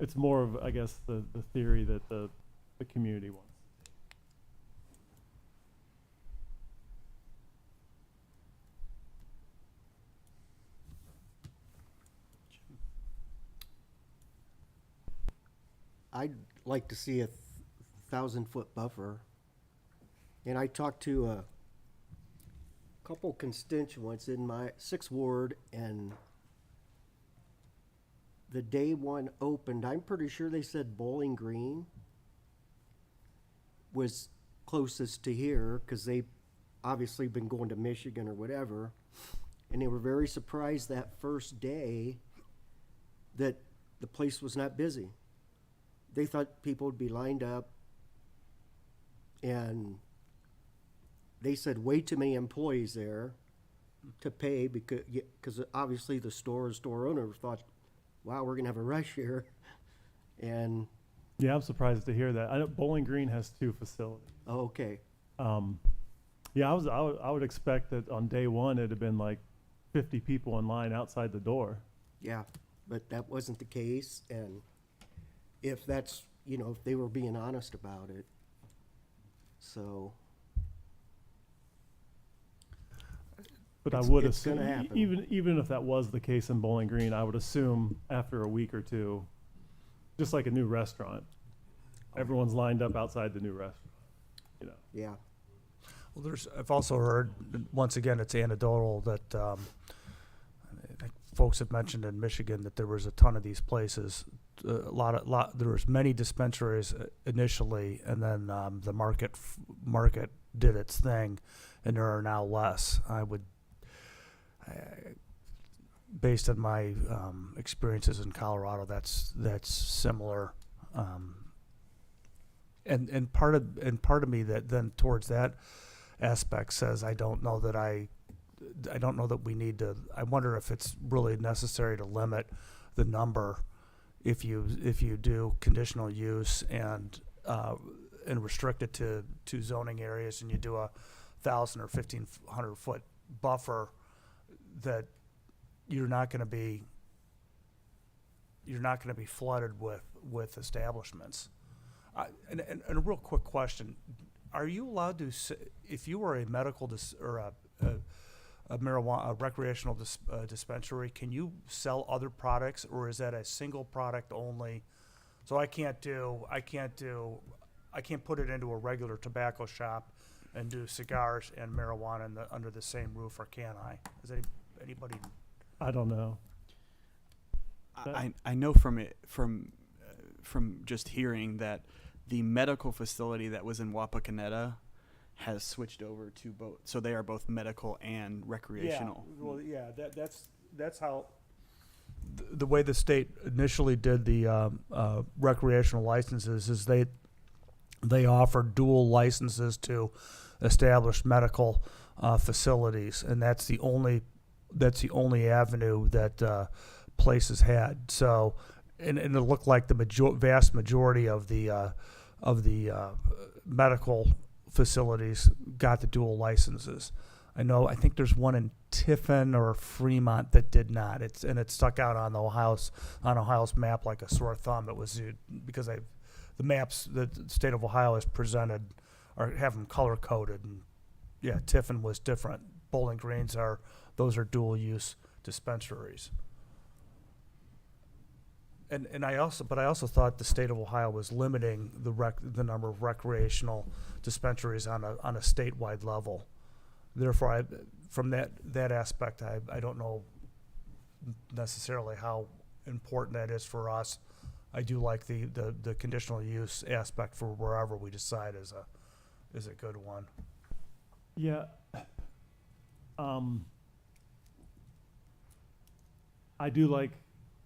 It's more of, I guess, the theory that the community wants. I'd like to see a 1,000-foot buffer. And I talked to a couple constituents in my 6th ward, and the day one opened, I'm pretty sure they said Bowling Green was closest to here, because they obviously been going to Michigan or whatever. And they were very surprised that first day that the place was not busy. They thought people would be lined up, and they said way too many employees there to pay, because obviously the store owner thought, wow, we're going to have a rush here. And Yeah, I'm surprised to hear that. I know Bowling Green has 2 facilities. oh, okay. Yeah, I would expect that on day one it'd have been like 50 people in line outside the door. Yeah, but that wasn't the case, and if that's, if they were being honest about it. So, But It's- I would it's assume, gonna happen. even if that was the case in Bowling Green, I would assume after a week or two, just like a new restaurant, everyone's lined up outside the new restaurant. yeah. Well, I've also heard, once again, it's anecdotal, that I think folks have mentioned in Michigan that there was a ton of these places. There was many dispensaries initially, and then the market did its thing, and there are now less. Based on my experiences in Colorado, that's similar. And part of me that then towards that aspect says I don't know that we need to. I wonder if it's really necessary to limit the number if you do conditional use and restrict it to zoning areas, and you do a 1,000 or 1,500 foot buffer, that you're not going to be you're not going to be flooded with establishments. And a real quick question: are you allowed to, if you were a medical or a marijuana, a recreational dispensary, can you sell other products, or is that a single product only? So I can't put it into a regular tobacco shop and do cigars and marijuana under the same roof, or can I? Is anybody? I don't know. I know from just hearing that the medical facility that was in Wapakoneta has switched over to both, so they are both medical and recreational. Yeah, well, yeah, that's how the way the state initially did the recreational licenses is they offered dual licenses to established medical facilities, and that's the only avenue that places had. So, and it looked like the vast majority of the medical facilities got the dual licenses. I think there's one in Tiffin or Fremont that did not. It's stuck out on Ohio's map like a sore thumb. It was because the maps that the state of Ohio has presented have them color coded, and yeah, Tiffin was different. Bowling Greens are dual use dispensaries. And I also thought the state of Ohio was limiting the number of recreational dispensaries on a statewide level. Therefore, from that aspect, I don't know necessarily how important that is for us. I do like the conditional use aspect for wherever we decide is a good one. Yeah.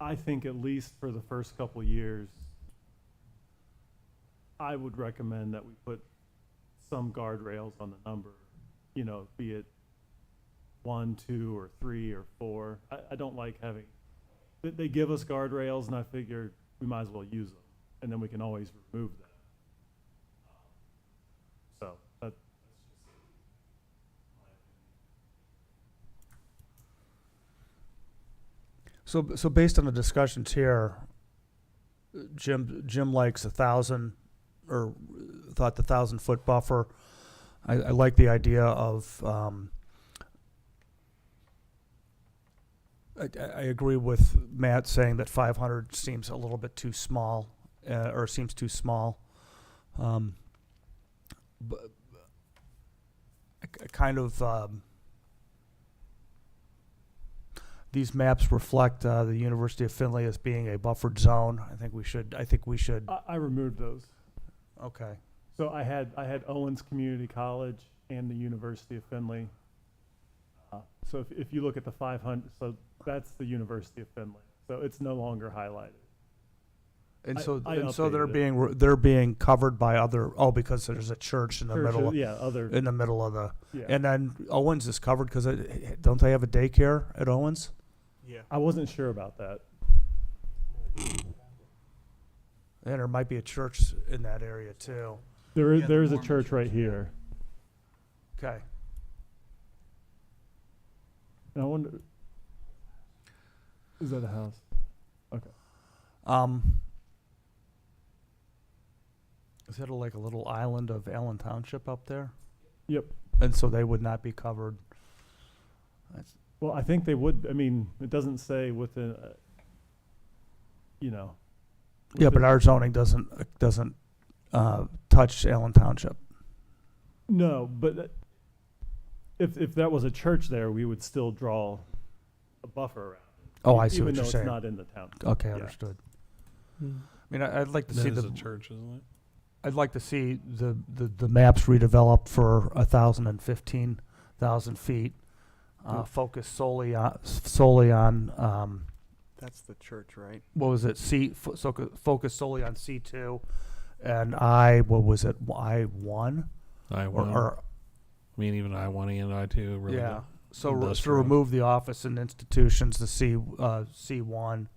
I think at least for the first couple years, I would recommend that we put some guardrails on the number, be it 1, 2, or 3, or 4. I don't like having, they give us guardrails, and I figure we might as well use them, and then we can always remove them. So that's just my opinion. So based on the discussions here, Jim likes 1,000, or thought the 1,000-foot buffer. I like the idea of. I agree with Matt saying that 500 seems a little bit too small, or seems too small. But I kind of. These maps reflect the University of Findlay as being a buffered zone. I think we should. I removed those. Okay. So I had Owens Community College and the University of Findlay. So if you look at the 500, so that's the University of Findlay. So it's no longer highlighted. And I so updated they're being covered by other. Oh, because there's a church in the middle. In the middle of the. Yeah. And then Owens is covered because don't they have a daycare at Owens? Yeah. I wasn't sure about that. And there might be a church in that area too. There's a church right here. Okay. And I wonder, is that a house? Okay. Is that like a little island of Allen Township up there? Yep. And so they would not be covered. Well, I think they would. I mean, it doesn't say within, Yeah, but our zoning doesn't touch Allen Township. No, but if that was a church there, we would still draw a buffer around it. Oh, I see what you're saying. saying. Even though it's not in the town. Okay, Yeah. understood. I mean, I'd like to see the church, isn't it? I'd like to see the maps redeveloped for 1,015,000 feet, focus solely on That's the church, right? what was it? Focus solely on C2, and what was it? I1 I-1. or I mean, even I-1 and I-2 really. yeah. So to industrial. remove the office and institutions, the C1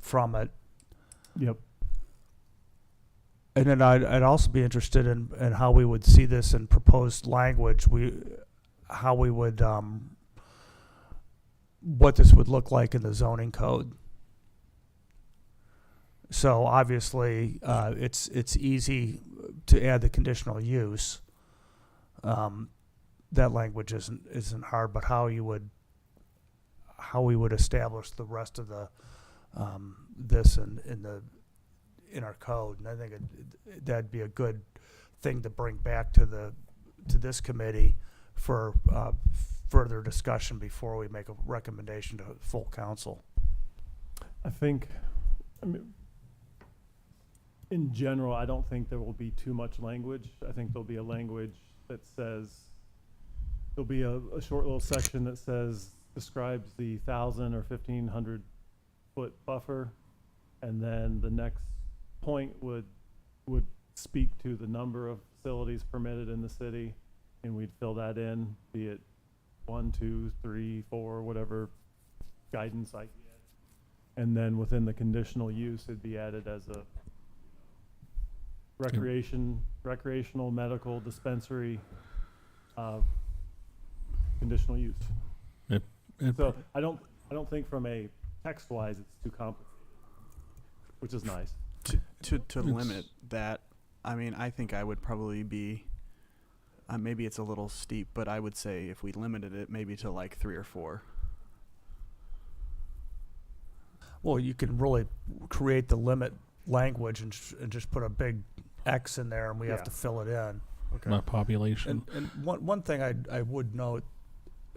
from it. Yep. And then I'd also be interested in how we would see this in proposed language. How we would what this would look like in the zoning code. So obviously, it's easy to add the conditional use. That language isn't hard, but how we would establish the rest of the this in our code, and I think that'd be a good thing to bring back to this committee for further discussion before we make a recommendation to full council. I think, I mean, in general, I don't think there will be too much language. I think there'll be a language that says, there'll be a short little section that describes the 1,000 or 1,500 foot buffer, and then the next point would speak to the number of facilities permitted in the city, and we'd fill that in, be it 1, 2, 3, 4, whatever guidance I get. And then within the conditional use, it'd be added as a recreational medical dispensary conditional use. So I don't think from a text wise it's too complicated, which is nice. To limit that, I mean, I think I would probably be, maybe it's a little steep, but I would say if we limited it maybe to like 3 or 4. Well, you can really create the limit language and just put a big X in there, and we have to fill it in. Okay. My population. And one thing I would note,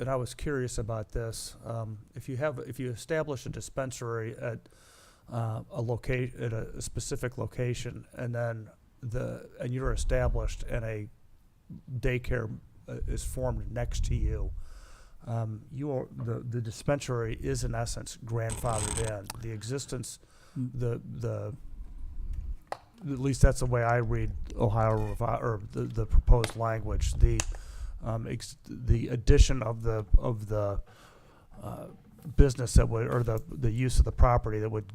and I was curious about this, if you establish a dispensary at a specific location, and then you're established, and a daycare is formed next to you, the dispensary is in essence grandfathered in. The existence, at least that's the way I read Ohio or the proposed language. The addition of the business that would, or the use of the property that would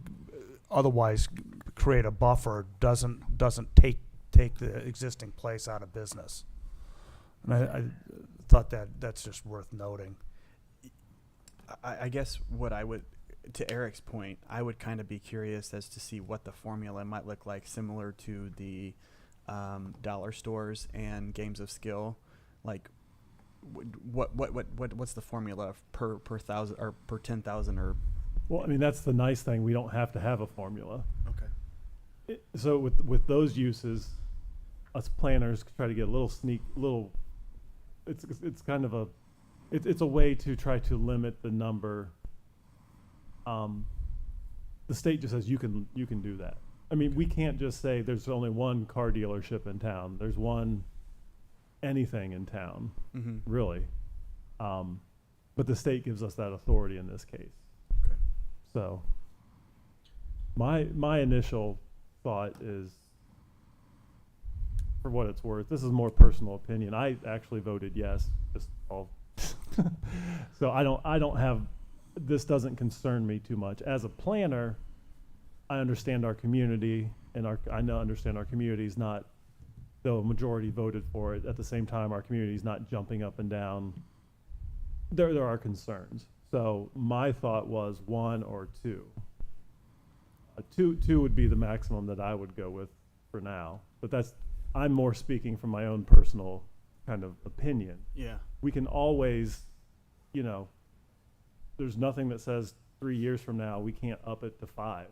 otherwise create a buffer doesn't take the existing place out of business. And I thought that's just worth noting. I guess what I would, to Eric's point, I would kind of be curious as to see what the formula might look like, similar to the dollar stores and games of skill. Like, what's the formula per 1,000 or per 10,000 or? Well, I mean, that's the nice thing. We don't have to have a formula. Okay. So with those uses, us planners try to get a little. It's kind of it's a way to try to limit the number. The state just says you can do that. I mean, we can't just say there's only one car dealership in town. There's one anything in town, really. But the state gives us that authority in this case. Okay. So my initial thought is, for what it's worth, this is more personal opinion. I actually voted yes, just all. So I don't have, this doesn't concern me too much. As a planner, I understand our community, and I understand our community is not, though a majority voted for it, at the same time our community is not jumping up and down. There are concerns. So my thought was 1 or 2. Two would be the maximum that I would go with for now. But I'm more speaking from my own personal kind of opinion. Yeah. We can always, there's nothing that says 3 years from now we can't up it to 5.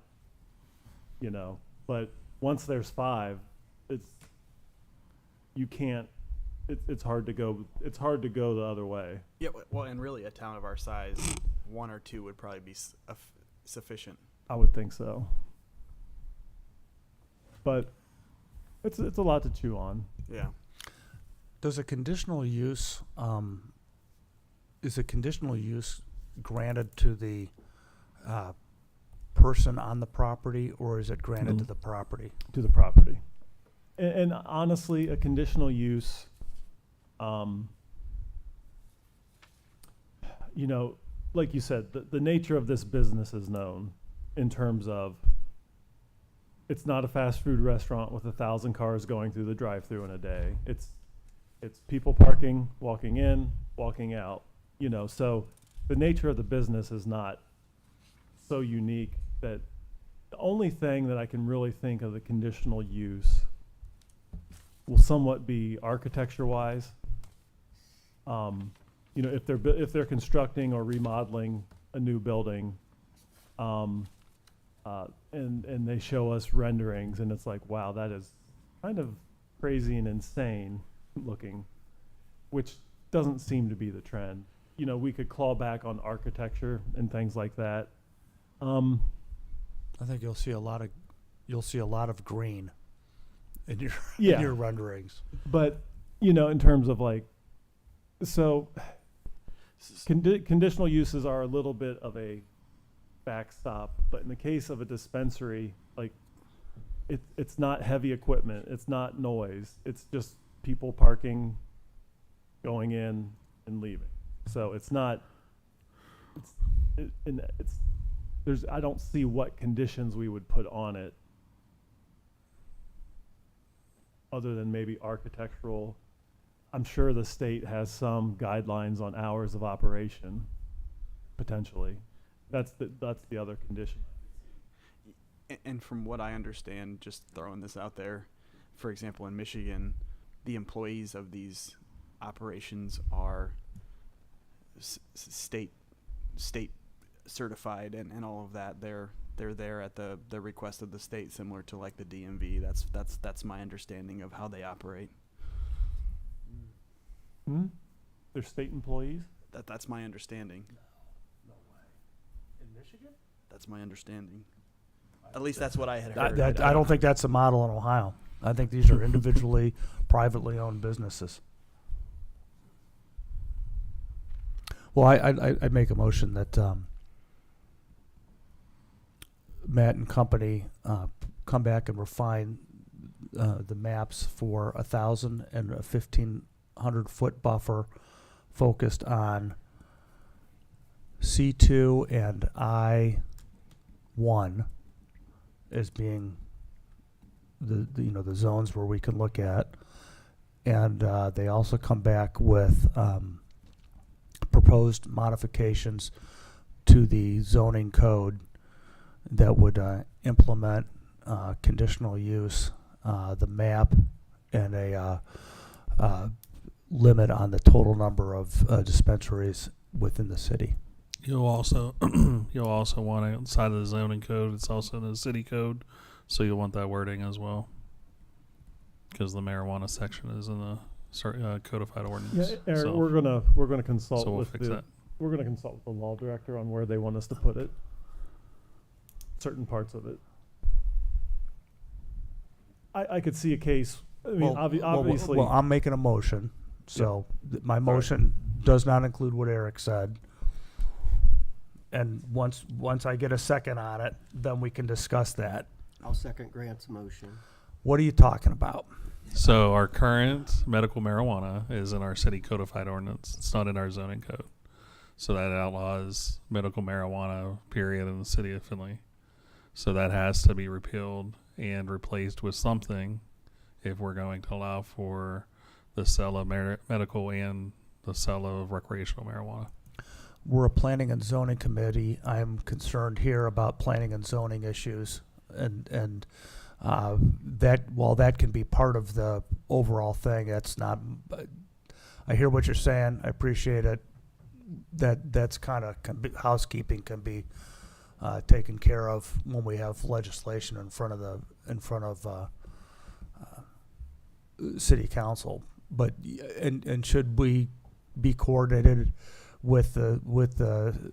But once there's 5, it's hard to go the other way. Yeah. Well, and really, a town of our size, 1 or 2 would probably be sufficient. I would think so. But it's a lot to chew on. Yeah. Does a conditional use, is a conditional use granted to the person on the property, or is it granted to the property? To the property. And honestly, a conditional use, like you said, the nature of this business is known in terms of it's not a fast food restaurant with 1,000 cars going through the drive-through in a day. It's people parking, walking in, walking out, so the nature of the business is not so unique that The only thing that I can really think of the conditional use will somewhat be architecture-wise. You know, if they're constructing or remodeling a new building, and they show us renderings, and it's like, wow, that is kind of crazy and insane looking, which doesn't seem to be the trend. You know, we could claw back on architecture and things like that. I think you'll see a lot of green in your Yeah. in your renderings. But, you know, in terms of like, so conditional uses are a little bit of a backstop, but in the case of a dispensary, like it's not heavy equipment, it's not noise, it's just people parking, going in and leaving. So it's not, I don't see what conditions we would put on it other than maybe architectural. I'm sure the state has some guidelines on hours of operation, potentially. That's the other condition. And from what I understand, just throwing this out there, for example, in Michigan, the employees of these operations are state certified and all of that. They're there at the request of the state, similar to like the DMV. That's my understanding of how they operate. They're state employees? That's my understanding. No way. In Michigan? That's my understanding. At least that's what I had heard. I don't think that's the model in Ohio. I think these are individually, privately owned businesses. Well, I'd make a motion that Matt and company come back and refine the maps for 1,000 and a 1,500-foot buffer focused on C2 and I-1 as being the zones where we can look at, and they also come back with proposed modifications to the zoning code that would implement conditional use, the map, and a limit on the total number of dispensaries within the city. You'll also want it outside of the zoning code. It's also in the city code, so you'll want that wording as well, because the marijuana section is in the codified ordinance. Yeah, Eric, so, we're gonna consult so we'll with fix that. we're gonna consult with the law director on where they want us to put it. Certain parts of it. I could see a case. I mean, obviously. Well, I'm making a motion, so my motion does not include what Eric said. And once I get a second on it, then we can discuss that. I'll second Grant's motion. What are you talking about? So our current medical marijuana is in our city codified ordinance. It's not in our zoning code. So that outlaws medical marijuana, period, in the city of Findlay. So that has to be repealed and replaced with something if we're going to allow for the sale of medical and the sale of recreational marijuana. We're a planning and zoning committee. I'm concerned here about planning and zoning issues, and that while that can be part of the overall thing, that's not. I hear what you're saying. I appreciate it. That's kind of housekeeping can be taken care of when we have legislation in front of city council. But and should we be coordinated with the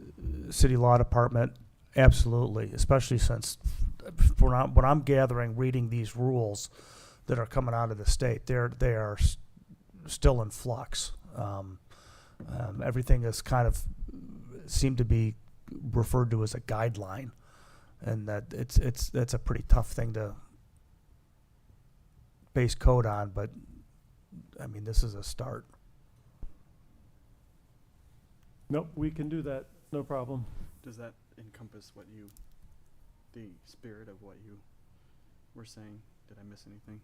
city law department? Absolutely, especially since when I'm gathering, reading these rules that are coming out of the state, they are still in flux. Everything is kind of seemed to be referred to as a guideline, and that that's a pretty tough thing to base code on. But I mean, this is a start. Nope, we can do that. No problem. Does that encompass the spirit of what you were saying? Did I miss anything?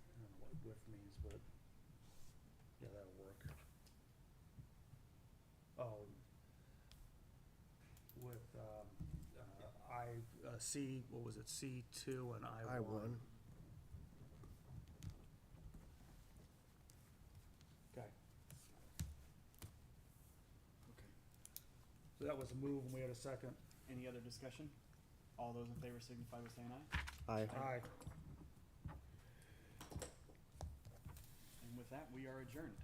I don't know what width means, but yeah, that'll work. what was it, C2 and I1. I1. Okay. So that was a move, and we had a second. Any other discussion? All those in favor signify by saying aye. Aye. Aye. And with that, we are adjourned.